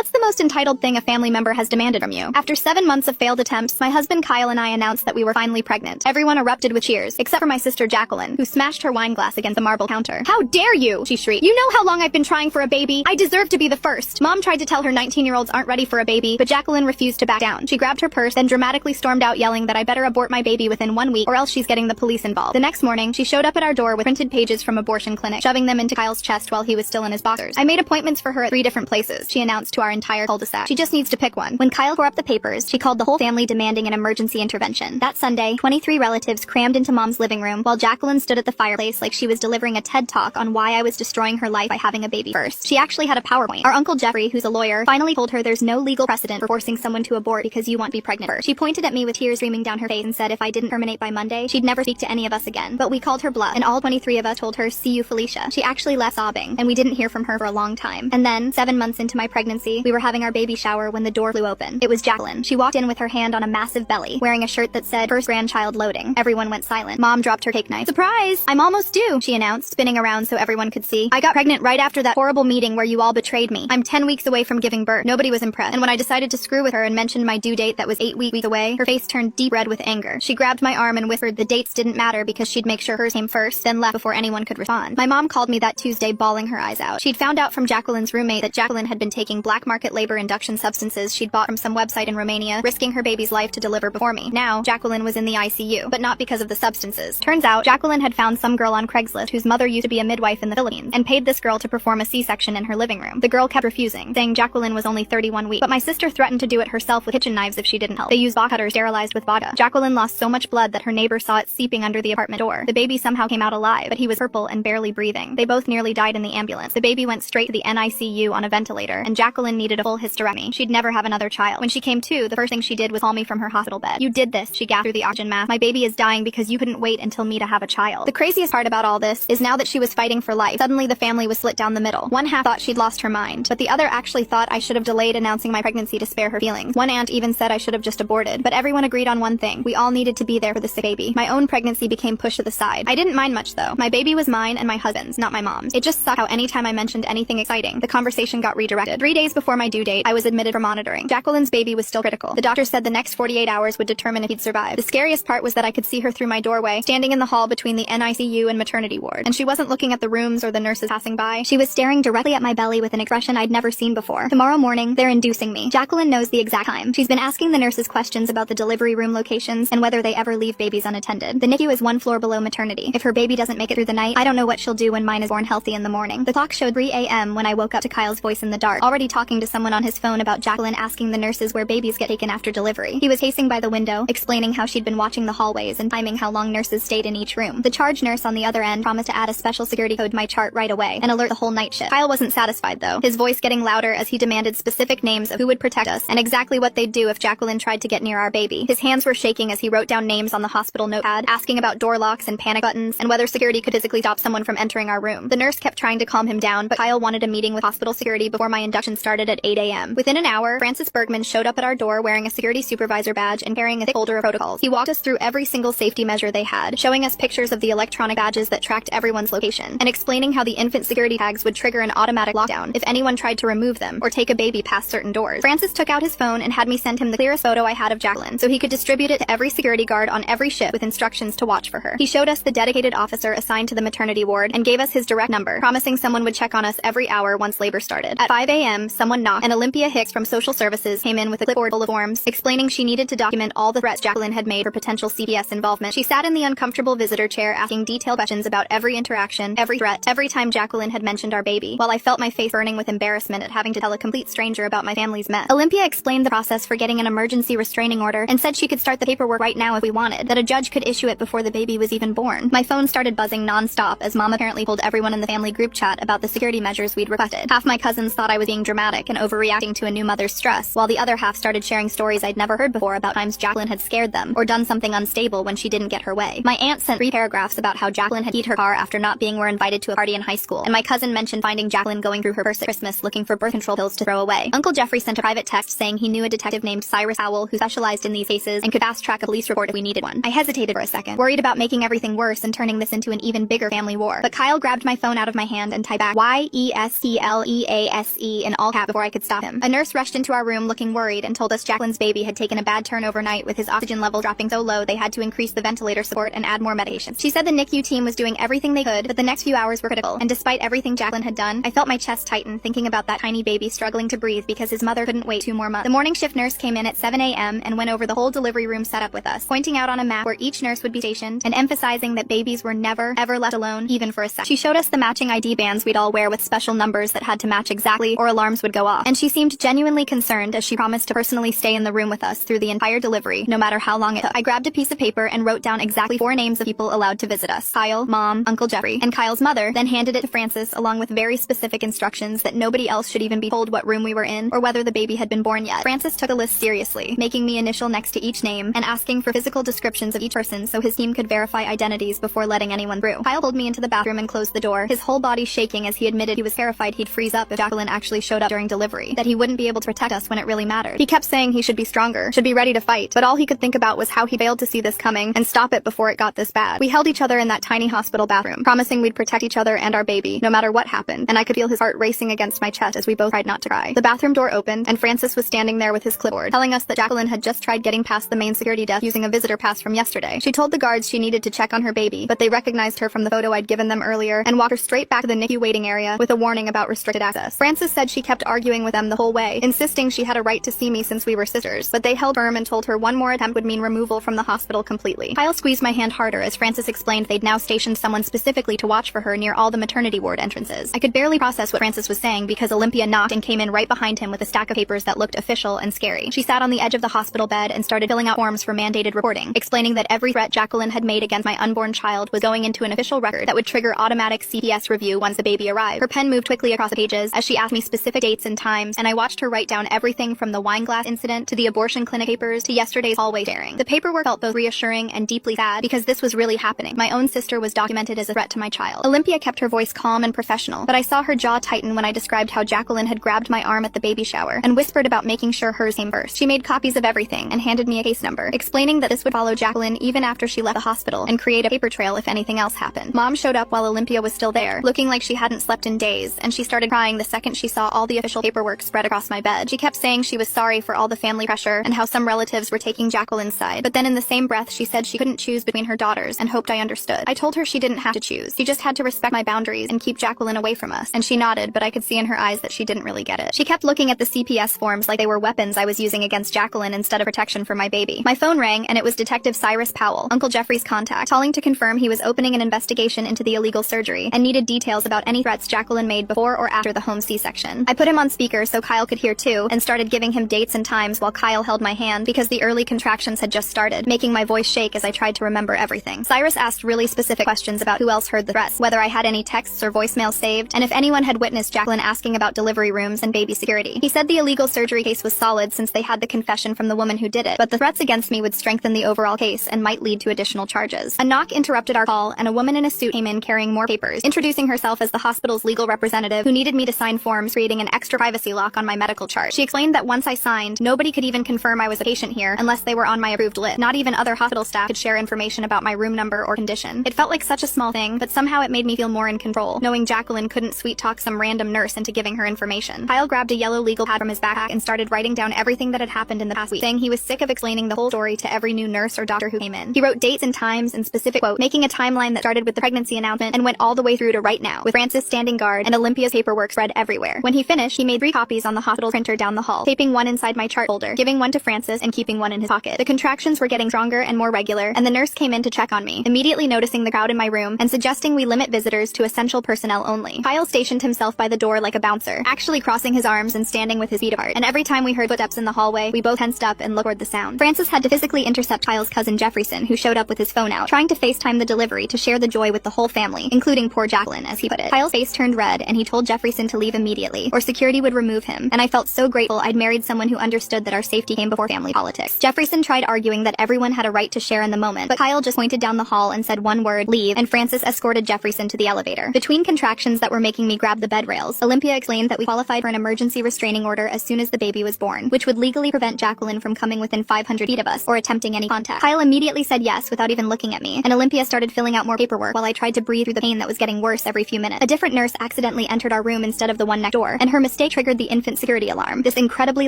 What's the most entitled thing a family member has demanded from you? After 7 months of failed attempts, my husband Kyle and I announced that we were finally pregnant. Everyone erupted with cheers, except for my sister Jacqueline, who smashed her wine glass against the marble counter. "How dare you!" she shrieked. "You know how long I've been trying for a baby? I deserve to be the first." Mom tried to tell her 19-year-olds aren't ready for a baby, but Jacqueline refused to back down. She grabbed her purse, then dramatically stormed out yelling that I better abort my baby within 1 week or else she's getting the police involved. The next morning, she showed up at our door with printed pages from abortion clinic, shoving them into Kyle's chest while he was still in his boxers. "I made appointments for her at 3 different places," she announced to our entire cul-de-sac. "She just needs to pick one." When Kyle tore up the papers, she called the whole family demanding an emergency intervention. That Sunday, 23 relatives crammed into Mom's living room while Jacqueline stood at the fireplace like she was delivering a TED Talk on why I was destroying her life by having a baby first. She actually had a PowerPoint. Our Uncle Jeffrey, who's a lawyer, finally told her there's no legal precedent for forcing someone to abort because you want to be pregnant first. She pointed at me with tears streaming down her face and said if I didn't terminate by Monday, she'd never speak to any of us again. But we called her bluff, and all 23 of us told her, "See you, Felicia." She actually left sobbing, and we didn't hear from her for a long time. And then, 7 months into my pregnancy, we were having our baby shower when the door flew open. It was Jacqueline. She walked in with her hand on a massive belly, wearing a shirt that said, "First grandchild loading." Everyone went silent. Mom dropped her cake knife. "Surprise! I'm almost due," she announced, spinning around so everyone could see. "I got pregnant right after that horrible meeting where you all betrayed me. I'm 10 weeks away from giving birth." Nobody was impressed, and when I decided to screw with her and mentioned my due date that was 8 weeks away, her face turned deep red with anger. She grabbed my arm and whispered the dates didn't matter because she'd make sure hers came first, then left before anyone could respond. My mom called me that Tuesday bawling her eyes out. She'd found out from Jacqueline's roommate that Jacqueline had been taking black market labor induction substances she'd bought from some website in Romania, risking her baby's life to deliver before me. Now, Jacqueline was in the ICU, but not because of the substances. Turns out, Jacqueline had found some girl on Craigslist whose mother used to be a midwife in the Philippines, and paid this girl to perform a C-section in her living room. The girl kept refusing, saying Jacqueline was only 31 weeks, but my sister threatened to do it herself with kitchen knives if she didn't help. They used box cutters sterilized with vodka. Jacqueline lost so much blood that her neighbor saw it seeping under the apartment door. The baby somehow came out alive, but he was purple and barely breathing. They both nearly died in the ambulance. The baby went straight to the NICU on a ventilator, and Jacqueline needed a full hysterectomy. She'd never have another child. When she came to, the first thing she did was call me from her hospital bed. "You did this," she gasped through the oxygen mask. "My baby is dying because you couldn't wait until me to have a child." The craziest part about all this is now that she was fighting for life, suddenly the family was split down the middle. One half thought she'd lost her mind, but the other actually thought I should have delayed announcing my pregnancy to spare her feelings. One aunt even said I should have just aborted, but everyone agreed on one thing: we all needed to be there for the sick baby. My own pregnancy became pushed to the side. I didn't mind much though. My baby was mine and my husband's, not my mom's. It just sucked how anytime I mentioned anything exciting, the conversation got redirected. 3 days before my due date, I was admitted for monitoring. Jacqueline's baby was still critical. The doctor said the next 48 hours would determine if he'd survive. The scariest part was that I could see her through my doorway, standing in the hall between the NICU and maternity ward. And she wasn't looking at the rooms or the nurses passing by. She was staring directly at my belly with an expression I'd never seen before. "Tomorrow morning, they're inducing me." Jacqueline knows the exact time. She's been asking the nurses questions about the delivery room locations and whether they ever leave babies unattended. The NICU is 1 floor below maternity. If her baby doesn't make it through the night, I don't know what she'll do when mine is born healthy in the morning. The clock showed 3 a.m. when I woke up to Kyle's voice in the dark, already talking to someone on his phone about Jacqueline asking the nurses where babies get taken after delivery. He was pacing by the window, explaining how she'd been watching the hallways and timing how long nurses stayed in each room. The charge nurse on the other end promised to add a special security code to my chart right away and alert the whole night shift. Kyle wasn't satisfied though, his voice getting louder as he demanded specific names of who would protect us and exactly what they'd do if Jacqueline tried to get near our baby. His hands were shaking as he wrote down names on the hospital notepad, asking about door locks and panic buttons and whether security could physically stop someone from entering our room. The nurse kept trying to calm him down, but Kyle wanted a meeting with hospital security before my induction started at 8 a.m. Within an hour, Francis Bergman showed up at our door wearing a security supervisor badge and carrying a thick folder of protocols. He walked us through every single safety measure they had, showing us pictures of the electronic badges that tracked everyone's location, and explaining how the infant security tags would trigger an automatic lockdown if anyone tried to remove them or take a baby past certain doors. Francis took out his phone and had me send him the clearest photo I had of Jacqueline, so he could distribute it to every security guard on every ship with instructions to watch for her. He showed us the dedicated officer assigned to the maternity ward and gave us his direct number, promising someone would check on us every hour once labor started. At 5 a.m., someone knocked, and Olympia Hicks from Social Services came in with a clipboard full of forms, explaining she needed to document all the threats Jacqueline had made for potential CPS involvement. She sat in the uncomfortable visitor chair asking detailed questions about every interaction, every threat, every time Jacqueline had mentioned our baby, while I felt my face burning with embarrassment at having to tell a complete stranger about my family's mess. Olympia explained the process for getting an emergency restraining order and said she could start the paperwork right now if we wanted, that a judge could issue it before the baby was even born. My phone started buzzing non-stop as Mom apparently told everyone in the family group chat about the security measures we'd requested. Half my cousins thought I was being dramatic and overreacting to a new mother's stress, while the other half started sharing stories I'd never heard before about times Jacqueline had scared them or done something unstable when she didn't get her way. My aunt sent 3 paragraphs about how Jacqueline had keyed her car after not being invited to a party in high school, and my cousin mentioned finding Jacqueline going through her purse at Christmas looking for birth control pills to throw away. Uncle Jeffrey sent a private text saying he knew a detective named Cyrus Howell who specialized in these cases and could fast-track a police report if we needed one. I hesitated for a second, worried about making everything worse and turning this into an even bigger family war, but Kyle grabbed my phone out of my hand and typed back YESCLEASE in all caps before I could stop him. A nurse rushed into our room looking worried and told us Jacqueline's baby had taken a bad turn overnight with his oxygen level dropping so low they had to increase the ventilator support and add more medications. She said the NICU team was doing everything they could, but the next few hours were critical, and despite everything Jacqueline had done, I felt my chest tighten thinking about that tiny baby struggling to breathe because his mother couldn't wait 2 more months. The morning shift nurse came in at 7 a.m. and went over the whole delivery room setup with us, pointing out on a map where each nurse would be stationed and emphasizing that babies were never, ever left alone, even for a second. She showed us the matching ID bands we'd all wear with special numbers that had to match exactly or alarms would go off, and she seemed genuinely concerned as she promised to personally stay in the room with us through the entire delivery, no matter how long it took. I grabbed a piece of paper and wrote down exactly 4 names of people allowed to visit us: Kyle, Mom, Uncle Jeffrey, and Kyle's mother, then handed it to Francis along with very specific instructions that nobody else should even be told what room we were in or whether the baby had been born yet. Francis took the list seriously, making me initial next to each name and asking for physical descriptions of each person so his team could verify identities before letting anyone through. Kyle pulled me into the bathroom and closed the door, his whole body shaking as he admitted he was terrified he'd freeze up if Jacqueline actually showed up during delivery, that he wouldn't be able to protect us when it really mattered. He kept saying he should be stronger, should be ready to fight, but all he could think about was how he failed to see this coming and stop it before it got this bad. We held each other in that tiny hospital bathroom, promising we'd protect each other and our baby, no matter what happened, and I could feel his heart racing against my chest as we both tried not to cry. The bathroom door opened, and Francis was standing there with his clipboard, telling us that Jacqueline had just tried getting past the main security desk using a visitor pass from yesterday. She told the guards she needed to check on her baby, but they recognized her from the photo I'd given them earlier and walked her straight back to the NICU waiting area with a warning about restricted access. Francis said she kept arguing with them the whole way, insisting she had a right to see me since we were sisters, but they held firm and told her one more attempt would mean removal from the hospital completely. Kyle squeezed my hand harder as Francis explained they'd now stationed someone specifically to watch for her near all the maternity ward entrances. I could barely process what Francis was saying because Olympia knocked and came in right behind him with a stack of papers that looked official and scary. She sat on the edge of the hospital bed and started filling out forms for mandated reporting, explaining that every threat Jacqueline had made against my unborn child was going into an official record that would trigger automatic CPS review once the baby arrived. Her pen moved quickly across the pages as she asked me specific dates and times, and I watched her write down everything from the wine glass incident to the abortion clinic papers to yesterday's hallway staring. The paperwork felt both reassuring and deeply sad because this was really happening. My own sister was documented as a threat to my child. Olympia kept her voice calm and professional, but I saw her jaw tighten when I described how Jacqueline had grabbed my arm at the baby shower and whispered about making sure hers came first. She made copies of everything and handed me a case number, explaining that this would follow Jacqueline even after she left the hospital and create a paper trail if anything else happened. Mom showed up while Olympia was still there, looking like she hadn't slept in days, and she started crying the second she saw all the official paperwork spread across my bed. She kept saying she was sorry for all the family pressure and how some relatives were taking Jacqueline's side, but then in the same breath she said she couldn't choose between her daughters and hoped I understood. I told her she didn't have to choose. She just had to respect my boundaries and keep Jacqueline away from us, and she nodded, but I could see in her eyes that she didn't really get it. She kept looking at the CPS forms like they were weapons I was using against Jacqueline instead of protection for my baby. My phone rang, and it was Detective Cyrus Powell, Uncle Jeffrey's contact, calling to confirm he was opening an investigation into the illegal surgery and needed details about any threats Jacqueline made before or after the home C-section. I put him on speaker so Kyle could hear too, and started giving him dates and times while Kyle held my hand because the early contractions had just started, making my voice shake as I tried to remember everything. Cyrus asked really specific questions about who else heard the threats, whether I had any texts or voicemails saved, and if anyone had witnessed Jacqueline asking about delivery rooms and baby security. He said the illegal surgery case was solid since they had the confession from the woman who did it, but the threats against me would strengthen the overall case and might lead to additional charges. A knock interrupted our call, and a woman in a suit came in carrying more papers, introducing herself as the hospital's legal representative who needed me to sign forms creating an extra privacy lock on my medical chart. She explained that once I signed, nobody could even confirm I was a patient here unless they were on my approved list. Not even other hospital staff could share information about my room number or condition. It felt like such a small thing, but somehow it made me feel more in control, knowing Jacqueline couldn't sweet-talk some random nurse into giving her information. Kyle grabbed a yellow legal pad from his backpack and started writing down everything that had happened in the past week, saying he was sick of explaining the whole story to every new nurse or doctor who came in. He wrote dates and times and specific quotes, making a timeline that started with the pregnancy announcement and went all the way through to right now, with Francis standing guard and Olympia's paperwork spread everywhere. When he finished, he made 3 copies on the hospital printer down the hall, taping one inside my chart folder, giving one to Francis and keeping one in his pocket. The contractions were getting stronger and more regular, and the nurse came in to check on me, immediately noticing the crowd in my room and suggesting we limit visitors to essential personnel only. Kyle stationed himself by the door like a bouncer, actually crossing his arms and standing with his feet apart, and every time we heard footsteps in the hallway, we both tensed up and looked toward the sound. Francis had to physically intercept Kyle's cousin Jefferson, who showed up with his phone out, trying to FaceTime the delivery to share the joy with the whole family, including poor Jacqueline, as he put it. Kyle's face turned red, and he told Jefferson to leave immediately, or security would remove him, and I felt so grateful I'd married someone who understood that our safety came before family politics. Jefferson tried arguing that everyone had a right to share in the moment, but Kyle just pointed down the hall and said one word, leave, and Francis escorted Jefferson to the elevator. Between contractions that were making me grab the bed rails, Olympia explained that we qualified for an emergency restraining order as soon as the baby was born, which would legally prevent Jacqueline from coming within 500 feet of us or attempting any contact. Kyle immediately said yes without even looking at me, and Olympia started filling out more paperwork while I tried to breathe through the pain that was getting worse every few minutes. A different nurse accidentally entered our room instead of the one next door, and her mistake triggered triggered the infant security alarm, this incredibly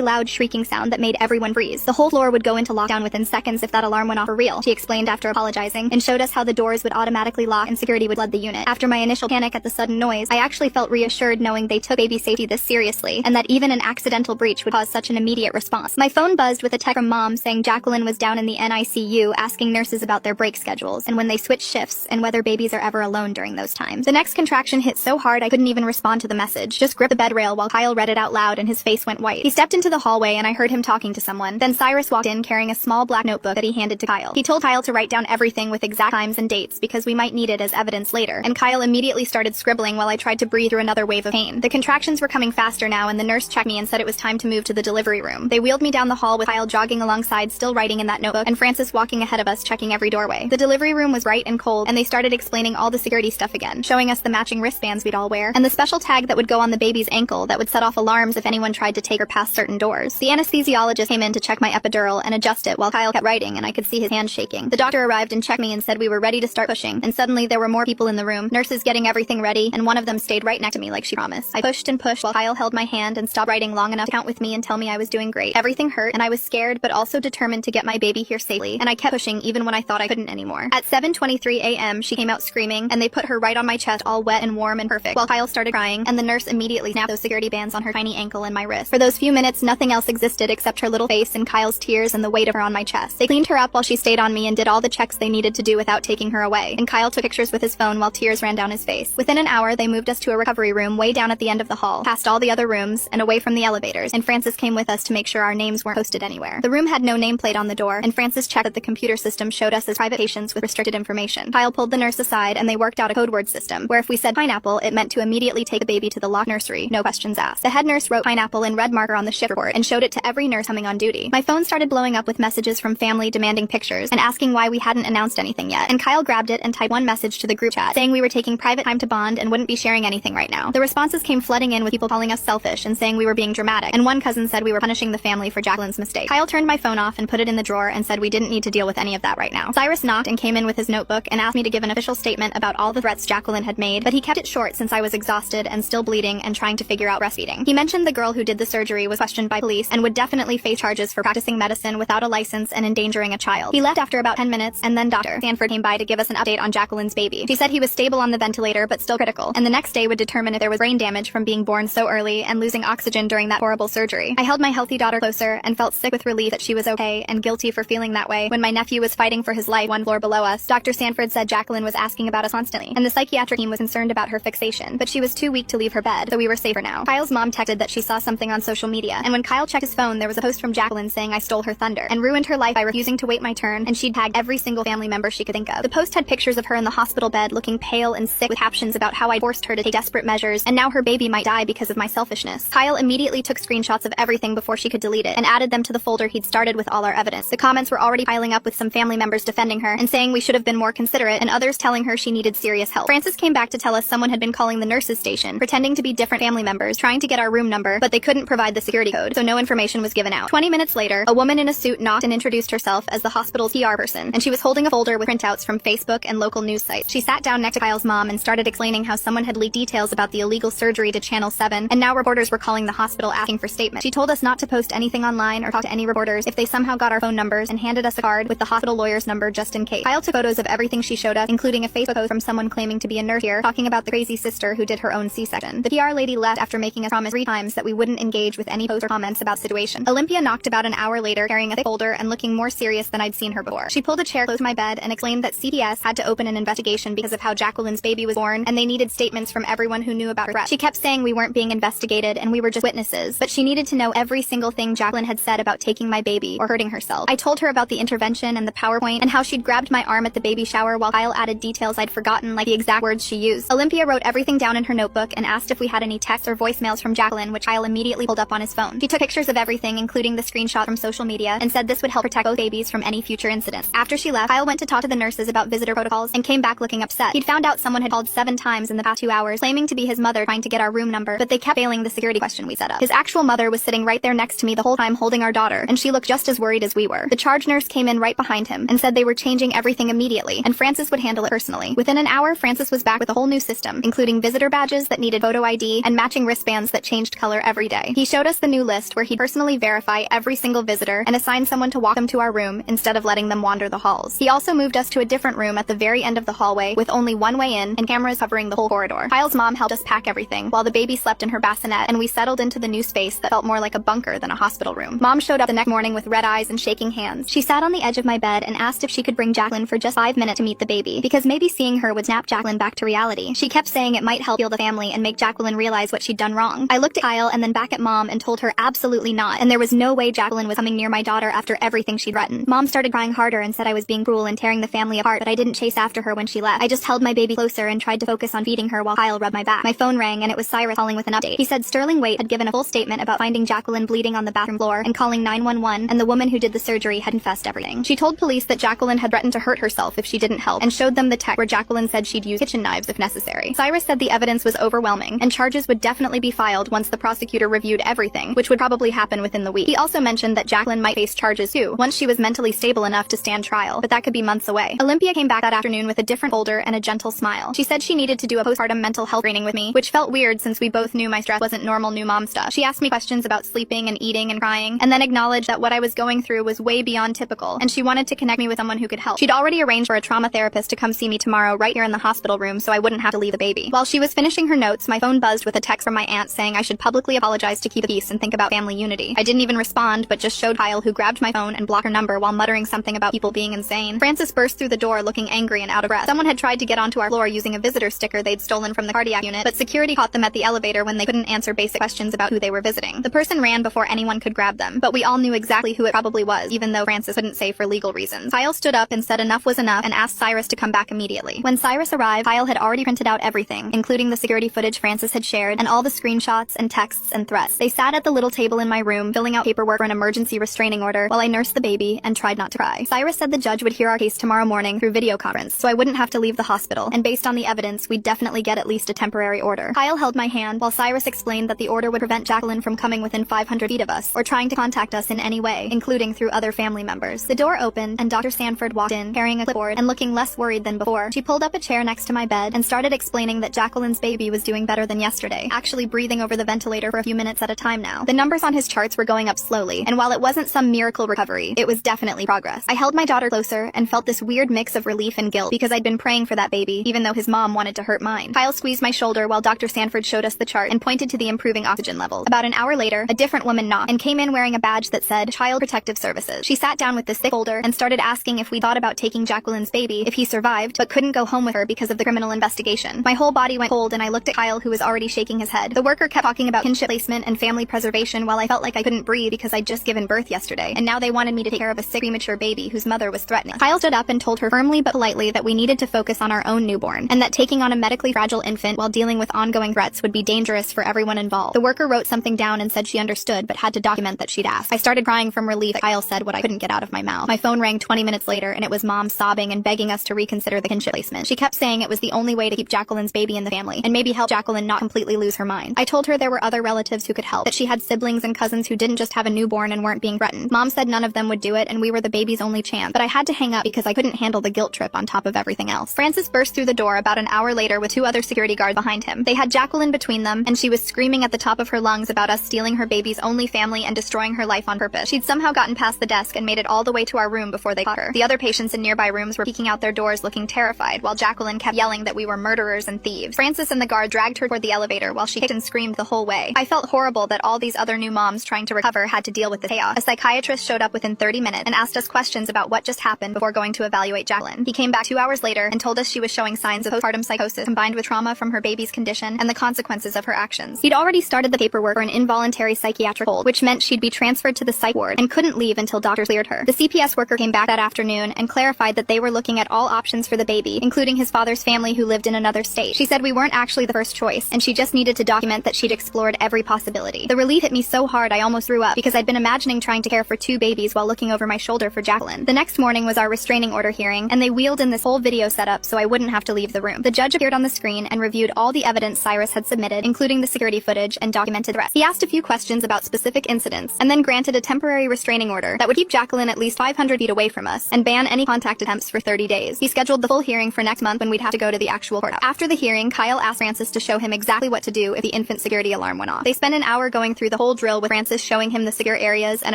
loud shrieking sound that made everyone freeze. The whole floor would go into lockdown within seconds if that alarm went off for real, she explained after apologizing, and showed us how the doors would automatically lock and security would flood the unit. After my initial panic at the sudden noise, I actually felt reassured knowing they took baby safety this seriously, and that even an accidental breach would cause such an immediate response. My phone buzzed with a text from mom saying Jacqueline was down in the NICU asking nurses about their break schedules and when they switch shifts and whether babies are ever alone during those times. The next contraction hit so hard I couldn't even respond to the message, just gripped the bed rail while Kyle read it out loud and his face went white. He stepped into the hallway and I heard him talking to someone. Then Cyrus walked in carrying a small black notebook that he handed to Kyle. He told Kyle to write down everything with exact times and dates because we might need it as evidence later, and Kyle immediately started scribbling while I tried to breathe through another wave of pain. The contractions were coming faster now and the nurse checked me and said it was time to move to the delivery room. They wheeled me down the hall with Kyle jogging alongside, still writing in that notebook, and Francis walking ahead of us checking every doorway. The delivery room was bright and cold, and they started explaining all the security stuff again, showing us the matching wristbands we'd all wear, and the special tag that would go on the baby's ankle that would set off alarms if anyone tried to take her past certain doors. The anesthesiologist came in to check my epidural and adjust it while Kyle kept writing, and I could see his hand shaking. The doctor arrived and checked me and said we were ready to start pushing, and suddenly there were more people in the room, nurses getting everything ready, and one of them stayed right next to me like she promised. I pushed and pushed while Kyle held my hand and stopped writing long enough to count with me and tell me I was doing great. Everything hurt, and I was scared but also determined to get my baby here safely, and I kept pushing even when I thought I couldn't anymore. At 7:23 a.m. she came out screaming, and they put her right on my chest all wet and warm and perfect, while Kyle started crying, and the nurse immediately snapped those security bands on her tiny ankle and my wrist. For those few minutes nothing else existed except her little face and Kyle's tears and the weight of her on my chest. They cleaned her up while she stayed on me and did all the checks they needed to do without taking her away, and Kyle took pictures with his phone while tears ran down his face. Within an hour they moved us to a recovery room way down at the end of the hall, past all the other rooms, and away from the elevators, and Francis came with us to make sure our names weren't posted anywhere. The room had no nameplate on the door, and Francis checked that the computer system showed us as private patients with restricted information. Kyle pulled the nurse aside and they worked out a code word system, where if we said pineapple, it meant to immediately take the baby to the locked nursery, no questions asked. The head nurse wrote pineapple in red marker on the shift report and showed it to every nurse coming on duty. My phone started blowing up with messages from family demanding pictures and asking why we hadn't announced anything yet, and Kyle grabbed it and typed one message to the group chat saying we were taking private time to bond and wouldn't be sharing anything right now. The responses came flooding in with people calling us selfish and saying we were being dramatic, and one cousin said we were punishing the family for Jacqueline's mistake. Kyle turned my phone off and put it in the drawer and said we didn't need to deal with any of that right now. Cyrus knocked and came in with his notebook and asked me to give an official statement about all the threats Jacqueline had made, but he kept it short since I was exhausted and still bleeding and trying to figure out breastfeeding. He mentioned the girl who did the surgery was questioned by police and would definitely face charges for practicing medicine without a license and endangering a child. He left after about 10 minutes, and then Dr. Sanford came by to give us an update on Jacqueline's baby. She said he was stable on the ventilator but still critical, and the next day would determine if there was brain damage from being born so early and losing oxygen during that horrible surgery. I held my healthy daughter closer and felt sick with relief that she was okay and guilty for feeling that way when my nephew was fighting for his life one floor below us. Dr. Sanford said Jacqueline was asking about us constantly, and the psychiatric team was concerned about her fixation, but she was too weak to leave her bed, so we were safer now. Kyle's mom texted that she saw something on social media, and when Kyle checked his phone there was a post from Jacqueline saying I stole her thunder and ruined her life by refusing to wait my turn, and she'd tagged every single family member she could think of. The post had pictures of her in the hospital bed looking pale and sick with captions about how I forced her to take desperate measures and now her baby might die because of my selfishness. Kyle immediately took screenshots of everything before she could delete it and added them to the folder he'd started with all our evidence. The comments were already piling up with some family members defending her and saying we should have been more considerate, and others telling her she needed serious help. Francis came back to tell us someone had been calling the nurses station, pretending to be different family members, trying to get our room number, but they couldn't provide the security code, so no information was given out. 20 minutes later, a woman in a suit knocked and introduced herself as the hospital's PR person, and she was holding a folder with printouts from Facebook and local news sites. She sat down next to Kyle's mom and started explaining how someone had leaked details about the illegal surgery to Channel 7, and now reporters were calling the hospital asking for statements. She told us not to post anything online or talk to any reporters if they somehow got our phone numbers, and handed us a card with the hospital lawyer's number just in case. Kyle took photos of everything she showed us, including a Facebook post from someone claiming to be a nurse here, talking about the crazy sister who did her own C-section. The PR lady left after making us promise 3 times that we wouldn't engage with any posts or comments about the situation. Olympia knocked about an hour later carrying a thick folder and looking more serious than I'd seen her before. She pulled a chair close to my bed and explained that CPS had to open an investigation because of how Jacqueline's baby was born, and they needed statements from everyone who knew about her threat. She kept saying we weren't being investigated and we were just witnesses, but she needed to know every single thing Jacqueline had said about taking my baby or hurting herself. I told her about the intervention and the PowerPoint and how she'd grabbed my arm at the baby shower, while Kyle added details I'd forgotten, like the exact words she used. Olympia wrote everything down in her notebook and asked if we had any texts or voicemails from Jacqueline, which Kyle immediately pulled up on his phone. She took pictures of everything, including the screenshot from social media, and said this would help protect both babies from any future incidents. After she left, Kyle went to talk to the nurses about visitor protocols and came back looking upset. He'd found out someone had called 7 times in the past 2 hours, claiming to be his mother trying to get our room number, but they kept failing the security question we set up. His actual mother was sitting right there next to me the whole time holding our daughter, and she looked just as worried as we were. The charge nurse came in right behind him and said they were changing everything immediately, and Francis would handle it personally. Within an hour, Francis was back with a whole new system, including visitor badges that needed photo ID and matching wristbands that that changed color every day. He showed us the new list where he'd personally verify every single visitor and assign someone to walk them to our room instead of letting them wander the halls. He also moved us to a different room at the very end of the hallway with only one way in and cameras covering the whole corridor. Kyle's mom helped us pack everything while the baby slept in her bassinet, and we settled into the new space that felt more like a bunker than a hospital room. Mom showed up the next morning with red eyes and shaking hands. She sat on the edge of my bed and asked if she could bring Jacqueline for just 5 minutes to meet the baby, because maybe seeing her would snap Jacqueline back to reality. She kept saying it might help heal the family and make Jacqueline realize what she'd done wrong. I looked at Kyle and then back at Mom and told her absolutely not, and there was no way Jacqueline was coming near my daughter after everything she'd threatened. Mom started crying harder and said I was being cruel and tearing the family apart, but I didn't chase after her when she left. I just held my baby closer and tried to focus on feeding her while Kyle rubbed my back. My phone rang and it was Cyrus calling with an update. He said Sterling Waite had given a full statement about finding Jacqueline bleeding on the bathroom floor and calling 911, and the woman who did the surgery had confessed everything. She told police that Jacqueline had threatened to hurt herself if she didn't help, and showed them the text where Jacqueline said she'd use kitchen knives if necessary. Cyrus said the evidence was overwhelming, and charges would definitely be filed once the prosecutor reviewed everything, which would probably happen within the week. He also mentioned that Jacqueline might face charges too, once she was mentally stable enough to stand trial, but that could be months away. Olympia came back that afternoon with a different folder and a gentle smile. She said she needed to do a postpartum mental health training with me, which felt weird since we both knew my stress wasn't normal new mom stuff. She asked me questions about sleeping and eating and crying, and then acknowledged that what I was going through was way beyond typical, and she wanted to connect me with someone who could help. She'd already arranged for a trauma therapist to come see me tomorrow right here in the hospital room so I wouldn't have to leave the baby. While she was finishing her notes, my phone buzzed with a text from my aunt saying I should publicly apologize to keep the peace and think about family unity. I didn't even respond, but just showed Kyle, who grabbed my phone and blocked her number while muttering something about people being insane. Francis burst through the door looking angry and out of breath. Someone had tried to get onto our floor using a visitor sticker they'd stolen from the cardiac unit, but security caught them at the elevator when they couldn't answer basic questions about who they were visiting. The person ran before anyone could grab them, but we all knew exactly who it probably was, even though Francis couldn't say for legal reasons. Kyle stood up and said enough was enough and asked Cyrus to come back immediately. When Cyrus arrived, Kyle had already printed out everything, including the security footage Francis had shared and all the screenshots and texts and threats. They sat at the little table in my room, filling out paperwork for an emergency restraining order while I nursed the baby and tried not to cry. Cyrus said the judge would hear our case tomorrow morning through video conference, so I wouldn't have to leave the hospital, and based on the evidence, we'd definitely get at least a temporary order. Kyle held my hand while Cyrus explained that the order would prevent Jacqueline from coming within 500 feet of us or trying to contact us in any way, including through other family members. The door opened and Dr. Sanford walked in, carrying a clipboard and looking less worried than before. She pulled up a chair next to my bed and started explaining that Jacqueline's baby was doing better than yesterday, actually breathing over the ventilator for a few minutes at a time now. The numbers on his charts were going up slowly, and while it wasn't some miracle recovery, it was definitely progress. I held my daughter closer and felt this weird mix of relief and guilt because I'd been praying for that baby, even though his mom wanted to hurt mine. Kyle squeezed my shoulder while Dr. Sanford showed us the chart and pointed to the improving oxygen levels. About an hour later, a different woman knocked and came in wearing a badge that said Child Protective Services. She sat down with this thick folder and started asking if we thought about taking Jacqueline's baby if he survived but couldn't go home with her because of the criminal investigation. My whole body went cold and I looked at Kyle, who was already shaking his head. The worker kept talking about kinship placement and family preservation while I felt like I couldn't breathe because I'd just given birth yesterday, and now they wanted me to take care of a sick premature baby whose mother was threatening. Kyle stood up and told her firmly but politely that we needed to focus on our own newborn, and that taking on a medically fragile infant while dealing with ongoing threats would be dangerous for everyone involved. The worker wrote something down and said she understood but had to document that she'd asked. I started crying from relief that Kyle said what I couldn't get out of my mouth. My phone rang 20 minutes later and it was Mom sobbing and begging us to reconsider the kinship placement. She kept saying it was the only way to keep Jacqueline's baby in the family and maybe help Jacqueline not completely lose her mind. I told her there were other relatives who could help, that she had siblings and cousins who didn't just have a newborn and weren't being threatened. Mom said none of them would do it and we were the baby's only chance, but I had to hang up because I couldn't handle the guilt trip on top of everything else. Francis burst through the door about an hour later with 2 other security guards behind him. They had Jacqueline between them and she was screaming at the top of her lungs about us stealing her baby's only family and destroying her life on purpose. She'd somehow gotten past the desk and made it all the way to our room before they caught her. The other patients in nearby rooms were peeking out their doors looking terrified while Jacqueline kept yelling that we were murderers and thieves. Francis and the guard dragged her toward the elevator while she kicked and screamed the whole way. I felt horrible that all these other new moms trying to recover had to deal with the chaos. A psychiatrist showed up within 30 minutes and asked us questions about what just happened before going to evaluate Jacqueline. He came back 2 hours later and told us she was showing signs of postpartum psychosis combined with trauma from her baby's condition and the consequences of her actions. He'd already started the paperwork for an involuntary psychiatric hold, which meant she'd be transferred to the psych ward and couldn't leave until doctors cleared her. The CPS worker came back that afternoon and clarified that they were looking at all options for the baby, including his father's family who lived in another state. She said we weren't actually the first choice, and she just needed to document that she'd explored every possibility. The relief hit me so hard I almost threw up because I'd been imagining trying to care for 2 babies while looking over my shoulder for Jacqueline. The next morning was our restraining order hearing, and they wheeled in this whole video setup so I wouldn't have to leave the room. The judge appeared on the screen and reviewed all the evidence Cyrus had submitted, including the security footage and documented threats. He asked a few questions about specific incidents, and then granted a temporary restraining order that would keep Jacqueline at least 500 feet away from us and ban any contact attempts for 30 days. He scheduled the full hearing for next month when we'd have to go to the actual courthouse. After the hearing, Kyle asked Francis to show him exactly what to do if the infant security security alarm went off. They spent an hour going through the whole drill with Francis showing him the secure areas and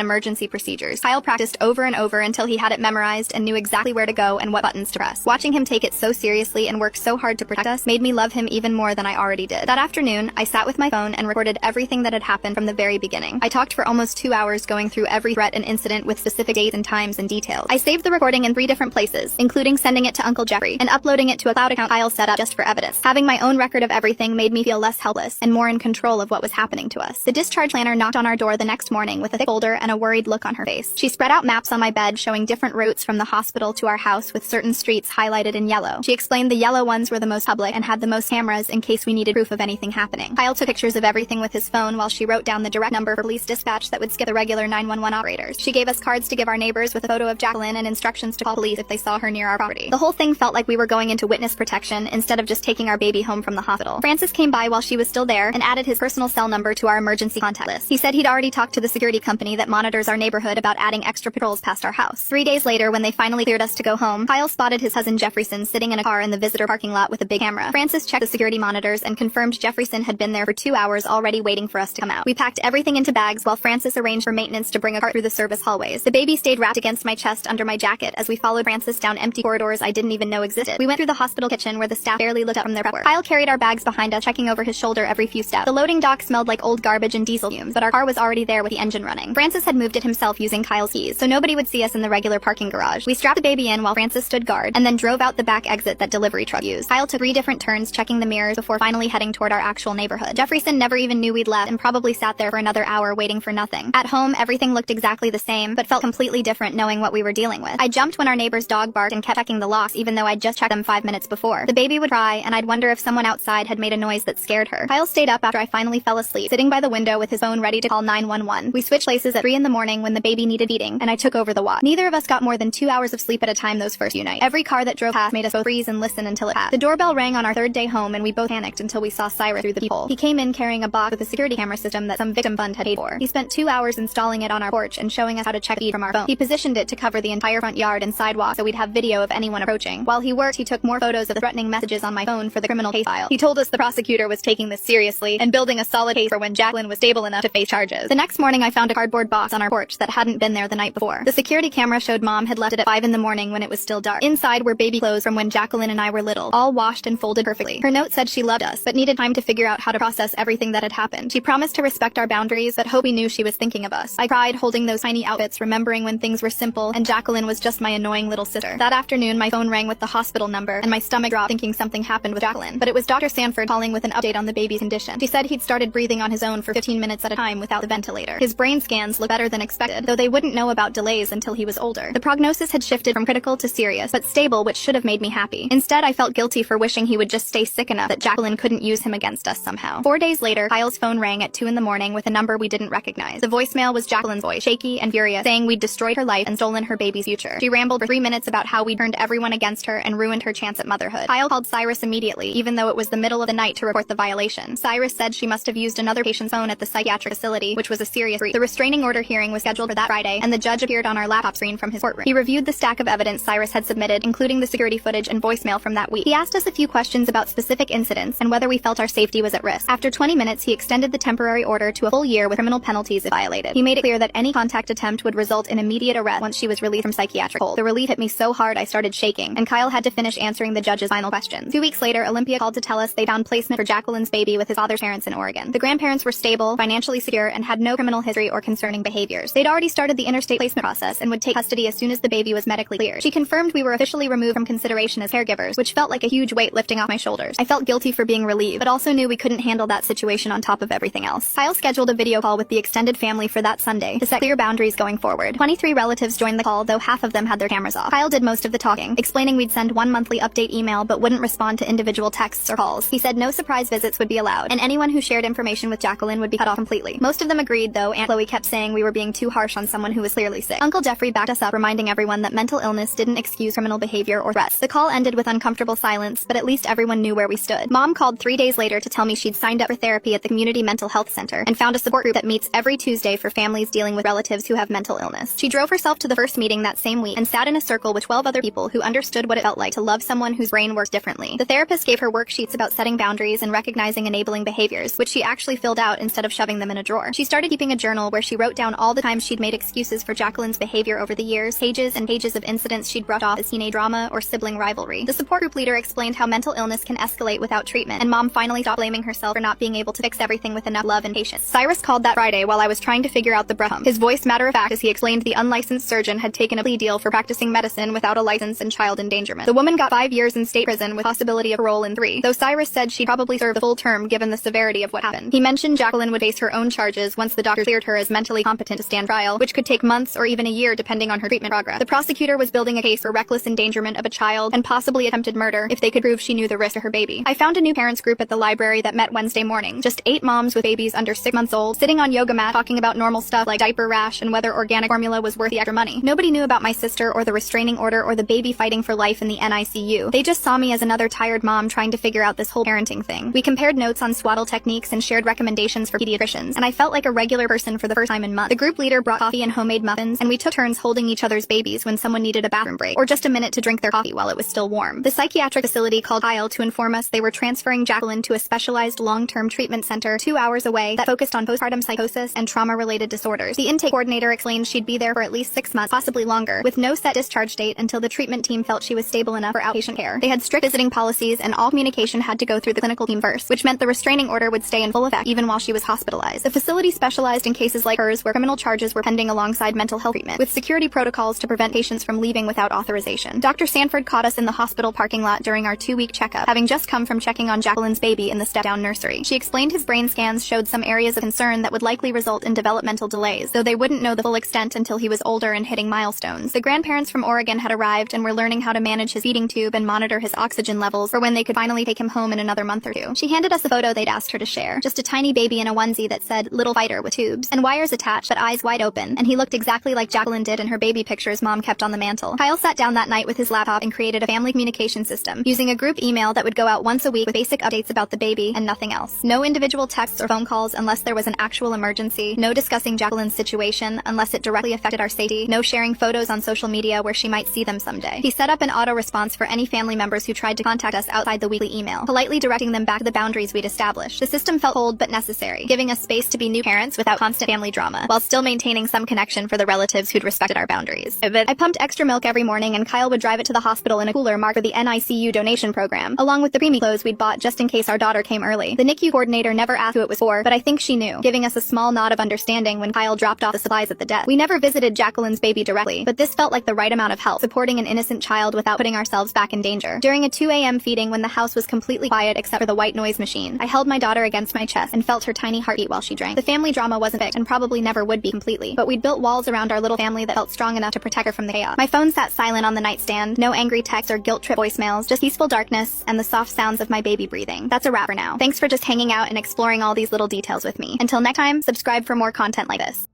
emergency procedures. Kyle practiced over and over until he had it memorized and knew exactly where to go and what buttons to press. Watching him take it so seriously and work so hard to protect us made me love him even more than I already did. That afternoon, I sat with my phone and recorded everything that had happened from the very beginning. I talked for almost 2 hours going through every threat and incident with specific dates and times and details. I saved the recording in 3 different places, including sending it to Uncle Jeffrey and uploading it to a cloud account Kyle set up just for evidence. Having my own record of everything made me feel less helpless and more in control of what was happening to us. The discharge planner knocked on our door the next morning with a thick folder and a worried look on her face. She spread out maps on my bed showing different routes from the hospital to our house with certain streets highlighted in yellow. She explained the yellow ones were the most public and had the most cameras in case we needed proof of anything happening. Kyle took pictures of everything with his phone while she wrote down the direct number for police dispatch that would skip the regular 911 operators. She gave us cards to give our neighbors with a photo of Jacqueline and instructions to call police if they saw her near our property. The whole thing felt like we were going into witness protection instead of just taking our baby home from the hospital. Francis came by while she was still there and added his personal cell number to our emergency contact list. He said he'd already talked to the security company that monitors our neighborhood about adding extra patrols past our house. 3 days later, when they finally cleared us to go home, Kyle spotted his cousin Jefferson sitting in a car in the visitor parking lot with a big camera. Francis checked the security monitors and confirmed Jefferson had been there for 2 hours already waiting for us to come out. We packed everything into bags while Francis arranged for maintenance to bring a cart through the service hallways. The baby stayed wrapped against my chest under my jacket as we followed Francis down empty corridors I didn't even know existed. We went through the hospital kitchen where the staff barely looked up from their prep work. Kyle carried our bags behind us, checking over his shoulder every few steps. The loading dock smelled like old garbage and diesel fumes, but our car was already there with the engine running. Francis had moved it himself using Kyle's keys, so nobody would see us in the regular parking garage. We strapped the baby in while Francis stood guard, and then drove out the back exit that delivery truck used. Kyle took 3 different turns checking the mirrors before finally heading toward our actual neighborhood. Jefferson never even knew we'd left and probably sat there for another hour waiting for nothing. At home, everything looked exactly the same, but felt completely different knowing what we were dealing with. I jumped when our neighbor's dog barked and kept checking the locks even though I'd just checked them 5 minutes before. The baby would cry, and I'd wonder if someone outside had made a noise that scared her. Kyle stayed up after I finally fell asleep, sitting by the window with his phone ready to call 911. We switched places at 3 in the morning when the baby needed feeding, and I took over the watch. Neither of us got more than 2 hours of sleep at a time those first few nights. Every car that drove past made us both freeze and listen until it passed. The doorbell rang on our 3rd day home, and we both panicked until we saw Cyrus through the peephole. He came in carrying a box with a security camera system that some victim fund had paid for. He spent 2 hours installing it on our porch and showing us how to check the feed from our phone. He positioned it to cover the entire front yard and sidewalk so we'd have video of anyone approaching. While he worked, he took more photos of the threatening messages on my phone for the criminal case file. He told us the prosecutor was taking this seriously and building a solid case for when Jacqueline was stable enough to face charges. The next morning, I found a cardboard box on our porch that hadn't been there the night before. The security camera showed Mom had left it at 5 in the morning when it was still dark. Inside were baby clothes from when Jacqueline and I were little, all washed and folded perfectly. Her note said she loved us, but needed time to figure out how to process everything that had happened. She promised to respect our boundaries, but hoped we knew she was thinking of us. I cried holding those tiny outfits, remembering when things were simple and Jacqueline was just my annoying little sister. That afternoon, my phone rang with the hospital number, and my stomach dropped thinking something happened with Jacqueline. But it was Dr. Sanford calling with an update on the baby's condition. She said he'd started breathing on his own for 15 minutes at a time without the ventilator. His brain scans looked better than expected, though they wouldn't know about delays until he was older. The prognosis had shifted from critical to serious, but stable, which should have made me happy. Instead, I felt guilty for wishing he would just stay sick enough that Jacqueline couldn't use him against us somehow. 4 days later, Kyle's phone rang at 2 in the morning with a number we didn't recognize. The voicemail was Jacqueline's voice, shaky and furious, saying we'd destroyed her life and stolen her baby's future. She rambled for 3 minutes about how we'd turned everyone against her and ruined her chance at motherhood. Kyle called Cyrus immediately, even though it was the middle of the night, to report the violation. Cyrus said she must have used another patient's phone at the psychiatric facility, which was a serious breach. The restraining order hearing was scheduled for that Friday, and the judge appeared on our laptop screen from his courtroom. He reviewed the stack of evidence Cyrus had submitted, including the security footage and voicemail from that week. He asked us a few questions about specific incidents and whether we felt our safety was at risk. After 20 minutes, he extended the temporary order to a full year with criminal penalties if violated. He made it clear that any contact attempt would result in immediate arrest once she was released from psychiatric hold. The relief hit me so hard I started shaking, and Kyle had to finish answering the judge's final questions. 2 weeks later, Olympia called to tell us they found placement for Jacqueline's baby with his father's parents in Oregon. The grandparents were stable, financially secure, and had no criminal history or concerning behaviors. They'd already started the interstate placement process and would take custody as soon as the baby was medically cleared. She confirmed we were officially removed from consideration as caregivers, which felt like a huge weight lifting off my shoulders. I felt guilty for being relieved, but also knew we couldn't handle that situation on top of everything else. Kyle scheduled a video call with the extended family for that Sunday to set clear boundaries going forward. 23 relatives joined the call, though half of them had their cameras off. Kyle did most of the talking, explaining we'd send one monthly update email but wouldn't respond to individual texts or calls. He said no surprise visits would be allowed, and anyone who shared information with Jacqueline would be cut off completely. Most of them agreed, though Aunt Chloe kept saying we were being too harsh on someone who was clearly sick. Uncle Jeffrey backed us up, reminding everyone that mental illness didn't excuse criminal behavior or threats. The call ended with uncomfortable silence, but at least everyone knew where we stood. Mom called 3 days later to tell me she'd signed up for therapy at the community mental health center and found a support group that meets every Tuesday for families dealing with relatives who have mental illness. She drove herself to the first meeting that same week and sat in a circle with 12 other people who understood what it felt like to love someone whose brain works differently. The therapist gave her worksheets about setting boundaries and recognizing enabling behavior behaviors, which she actually filled out instead of shoving them in a drawer. She started keeping a journal where she wrote down all the times she'd made excuses for Jacqueline's behavior over the years, pages and pages of incidents she'd brushed off as teenage drama or sibling rivalry. The support group leader explained how mental illness can escalate without treatment, and Mom finally stopped blaming herself for not being able to fix everything with enough love and patience. Cyrus called that Friday while I was trying to figure out the breast pump, his voice matter-of-fact as he explained the unlicensed surgeon had taken a plea deal for practicing medicine without a license and child endangerment. The woman got 5 years in state prison with possibility of parole in 3, though Cyrus said she'd probably serve the full term given the severity of what happened. He mentioned Jacqueline would face her own charges once the doctor cleared her as mentally competent to stand trial, which could take months or even a year depending on her treatment progress. The prosecutor was building a case for reckless endangerment of a child and possibly attempted murder if they could prove she knew the risk to her baby. I found a new parents group at the library that met Wednesday morning. Just 8 moms with babies under 6 months old, sitting on yoga mat talking about normal stuff like diaper rash and whether organic formula was worth the extra money. Nobody knew about my sister or the restraining order or the baby fighting for life in the NICU. They just saw me as another tired mom trying to figure out this whole parenting thing. We compared notes on swaddle techniques and shared recommendations for pediatricians, and I felt like a regular person for the first time in months. The group leader brought coffee and homemade muffins, and we took turns holding each other's babies when someone needed a bathroom break, or just a minute to drink their coffee while it was still warm. The psychiatric facility called Kyle to inform us they were transferring Jacqueline to a specialized long-term treatment center 2 hours away that focused on postpartum psychosis and trauma-related disorders. The intake coordinator explained she'd be there for at least 6 months, possibly longer, with no set discharge date until the treatment team felt she was stable enough for outpatient care. They had strict visiting policies, and all communication had to go through the clinical team first, which meant the restraining order would stay in full effect even while she was hospitalized. The facility specialized in cases like hers where criminal charges were pending alongside mental health treatment, with security protocols to prevent patients from leaving without authorization. Dr. Sanford caught us in the hospital parking lot during our 2-week checkup, having just come from checking on Jacqueline's baby in the step-down nursery. She explained his brain scans showed some areas of concern that would likely result in developmental delays, though they wouldn't know the full extent until he was older and hitting milestones. The grandparents from Oregon had arrived and were learning how to manage his feeding tube and monitor his oxygen levels for when they could finally take him home in another month or 2. She handed us a photo they'd asked her to share. Just a tiny baby in a onesie that said, "Little fighter," with tubes and wires attached but eyes wide open, and he looked exactly like Jacqueline did in her baby pictures Mom kept on the mantle. Kyle sat down that night with his laptop and created a family communication system, using a group email that would go out once a week with basic updates about the baby and nothing else. No individual texts or phone calls unless there was an actual emergency, no discussing Jacqueline's situation unless it directly affected our safety, no sharing photos on social media where she might see them someday. He set up an auto response for any family members who tried to contact us outside the weekly email, politely directing them back to the boundaries we'd established. The system felt cold but necessary, giving us space to be new parents without constant family drama, while still maintaining some connection for the relatives who'd respected our boundaries. I pumped extra milk every morning, and Kyle would drive it to the hospital in a cooler marked for the NICU donation program, along with the preemie clothes we'd bought just in case our daughter came early. The NICU coordinator never asked who it was for, but I think she knew, giving us a small nod of understanding when Kyle dropped off the supplies at the desk. We never visited Jacqueline's baby directly, but this felt like the right amount of help, supporting an innocent child without putting ourselves back in danger. During a 2 a.m. feeding when the house was completely quiet except for the white noise machine, I held my daughter against my chest and felt her tiny heartbeat while she drank. The family drama wasn't fixed and probably never would be completely, but we'd built walls around our little family that felt strong enough to protect her from the chaos. My phone sat silent on the nightstand, no angry texts or guilt-trip voicemails, just peaceful darkness and the soft sounds of my baby breathing. That's a wrap for now. Thanks for just hanging out and exploring all these little details with me. Until next time, subscribe for more content like this.